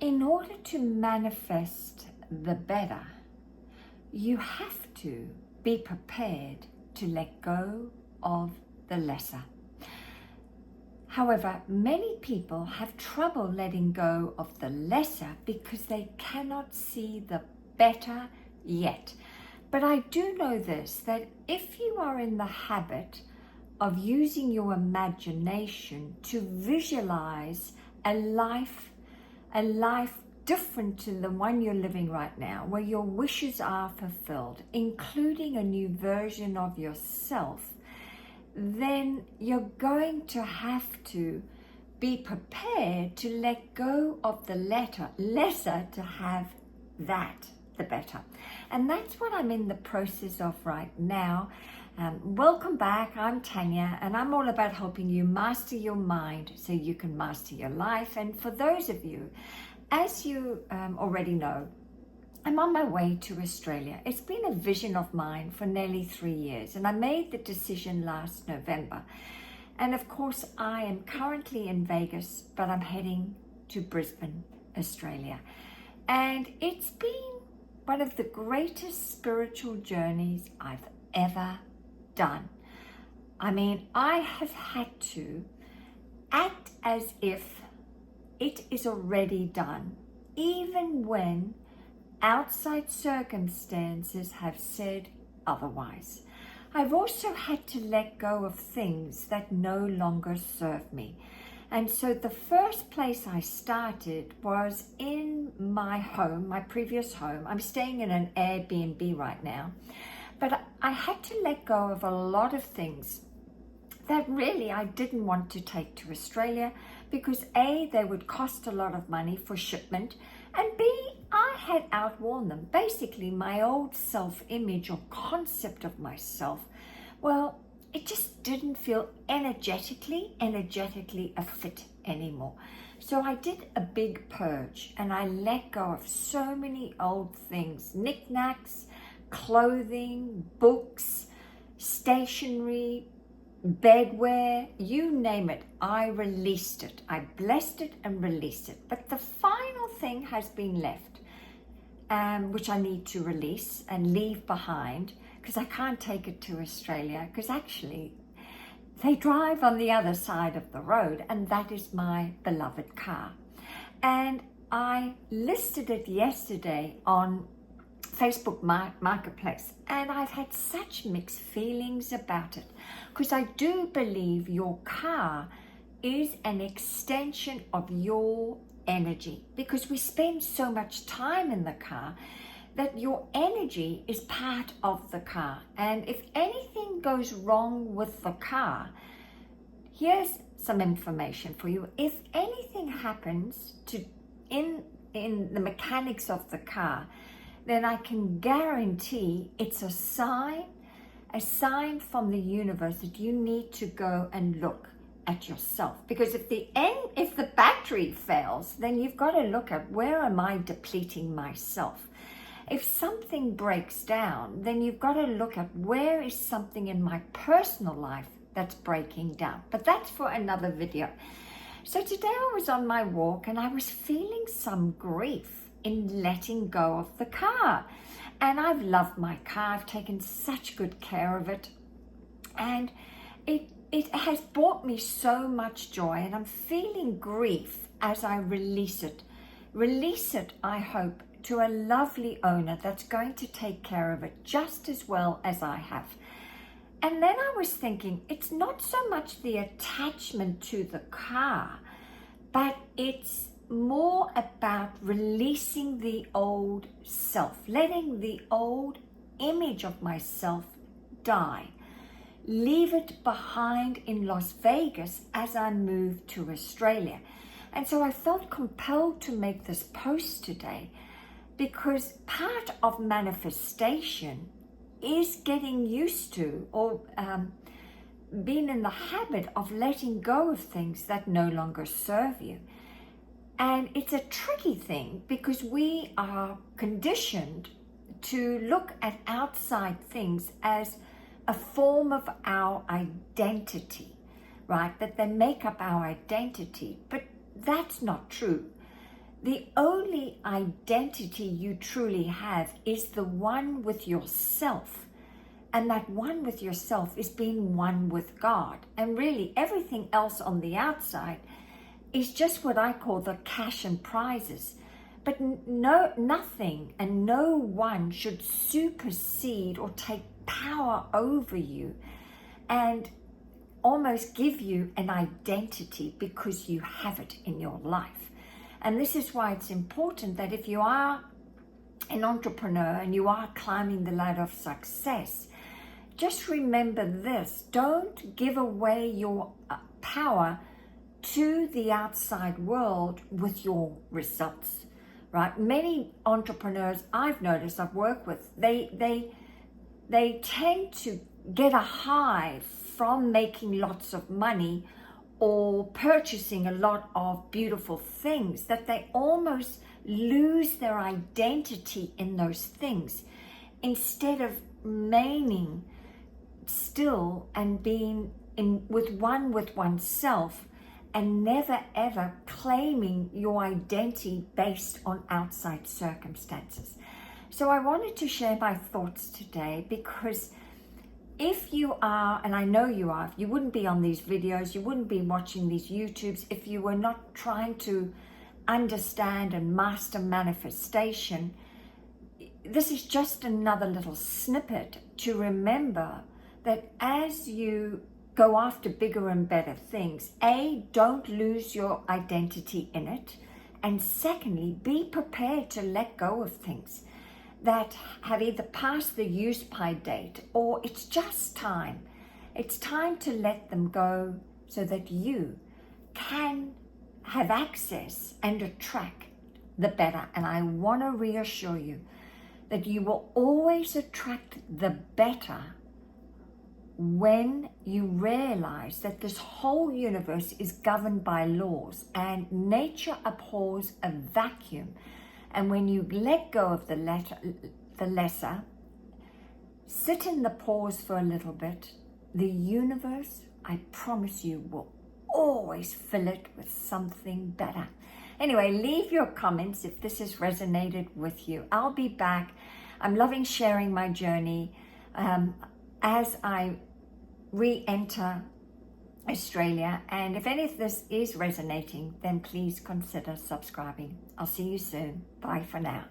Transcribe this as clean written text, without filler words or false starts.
In order to manifest the better, you have to be prepared to let go of the lesser. However, many people have trouble letting go of the lesser because they cannot see the better yet. But I do know this, that if you are in the habit of using your imagination to visualize a life different to the one you're living right now, where your wishes are fulfilled, including a new version of yourself, then you're going to have to be prepared to let go of the lesser to have that, the better. And that's what I'm in the process of right now. Welcome back. I'm Tanya, and I'm all about helping you master your mind so you can master your life. And for those of you, as you already know, I'm on my way to Australia. It's been a vision of mine for nearly 3 years, and I made the decision last November. And of course, I am currently in Vegas, but I'm heading to Brisbane, Australia. And it's been one of the greatest spiritual journeys I've ever done. I mean, I have had to act as if it is already done, even when outside circumstances have said otherwise. I've also had to let go of things that no longer serve me. And so the first place I started was in my home, my previous home. I'm staying in an Airbnb right now, but I had to let go of a lot of things that really I didn't want to take to Australia because A, they would cost a lot of money for shipment, and B, I had outworn them. Basically, my old self-image or concept of myself, well, it just didn't feel energetically a fit anymore. So I did a big purge and I let go of so many old things, knickknacks, clothing, books, stationery, bedwear, you name it. I released it. I blessed it and released it. But the final thing has been left, which I need to release and leave behind, because I can't take it to Australia, because actually they drive on the other side of the road, and that is my beloved car. And I listed it yesterday on Facebook Marketplace, and I've had such mixed feelings about it, because I do believe your car is an extension of your energy, because we spend so much time in the car that your energy is part of the car. And if anything goes wrong with the car, here's some information for you. If anything happens in the mechanics of the car, then I can guarantee it's a sign from the universe that you need to go and look at yourself. Because if the battery fails, then you've got to look at, where am I depleting myself? If something breaks down, then you've got to look at, where is something in my personal life that's breaking down? But that's for another video. So today I was on my walk and I was feeling some grief in letting go of the car. And I've loved my car. I've taken such good care of it. And it has brought me so much joy, and I'm feeling grief as I release it. Release it, I hope, to a lovely owner that's going to take care of it just as well as I have. And then I was thinking, it's not so much the attachment to the car, but it's more about releasing the old self, letting the old image of myself die. Leave it behind in Las Vegas as I move to Australia. And so I felt compelled to make this post today, because part of manifestation is getting used to, or being in the habit of letting go of things that no longer serve you. And it's a tricky thing, because we are conditioned to look at outside things as a form of our identity, right? That they make up our identity. But that's not true. the only identity you truly have is the one with yourself. And that one with yourself is being one with God. And really everything else on the outside is just what I call the cash and prizes. But nothing and no one should supersede or take power over you and almost give you an identity because you have it in your life. And this is why it's important that if you are an entrepreneur and you are climbing the ladder of success, just remember this: don't give away your power to the outside world with your results, right? Many entrepreneurs I've noticed, I've worked with, they tend to get a high from making lots of money or purchasing a lot of beautiful things, that they almost lose their identity in those things instead of remaining still and being with oneself, and never ever claiming your identity based on outside circumstances. So I wanted to share my thoughts today, because if you are, and I know you are, you wouldn't be on these videos, you wouldn't be watching these YouTubes if you were not trying to understand and master manifestation. This is just another little snippet to remember that as you go after bigger and better things, A, don't lose your identity in it, and secondly, be prepared to let go of things that have either passed the use by date or it's just time. It's time to let them go so that you can have access and attract the better. And I want to reassure you that you will always attract the better when you realize that this whole universe is governed by laws and nature abhors a vacuum. And when you let go of the lesser, sit in the pause for a little bit, the universe, I promise you, will always fill it with something better. Anyway, leave your comments if this has resonated with you. I'll be back. I'm loving sharing my journey as I re-enter Australia. And if any of this is resonating, then please consider subscribing. I'll see you soon. Bye for now.